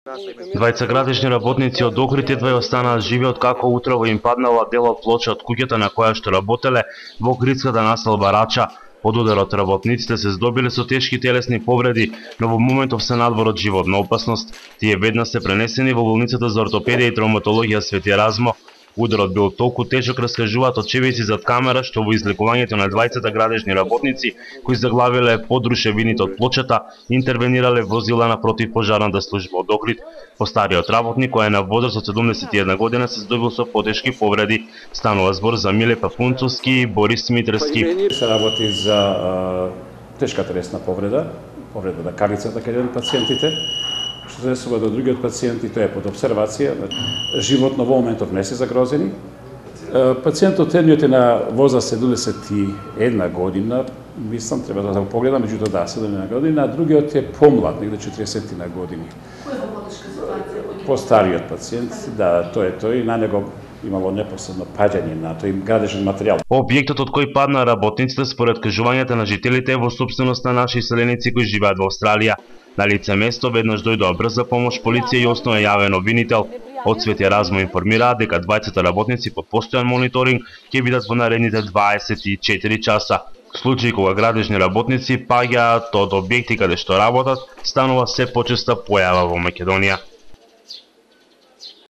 Двајца градежни работници од Охрид едва останаа живи откако утрово им паднала дел од плоча од куќата на која што работеле во охридската населба Рача. Од ударот работниците се здобиле со тешки телесни повреди, но во моментов се надвор од животна опасност. Тие веднаш се пренесени во болницата за ортопедија и травматологија Свети Еразмо. Ударот бил толку тежок, раскажуваат очевидци зад камера, што во излекувањето на двајцата градежни работници кои заглавиле под рушевините од плочата, интервенирале возила на противпожарната служба од Охрид. Постариот работник, кој е на возраст од 71 година, се здобил со потешки повреди. Станува збор за Миле Пафунцовски и Борис Митревски. Се работи за тешка телесна повреда на карлицата кај пациентите. Што се однесува до другиот пациенти, тоа е под обсервација. Животно во моментов не се загрозени. Пациентот едниот е на возраст 71 година, мислам, треба да го погледам, меѓутоа да, 71 година, а другиот е помлад, негде 40 на години. Кој е помладишка ситуација? Постариот пациент, да, тој е тој, на него имало непосредно паѓање на тој градежен материјал. Објектот од кој падна работниците според кажувањата на жителите е во собственост на наши селеници кои живеат во Австралија. На лице место веднаш дојдоа брза помош, полиција и основно јавен обвинител. Од Свети Еразмо информираат дека двајцата работници под постојан мониторинг ќе бидат во наредните 24 часа. Случаи кога градежни работници паѓаат од објекти каде што работат станува се почеста појава во Македонија.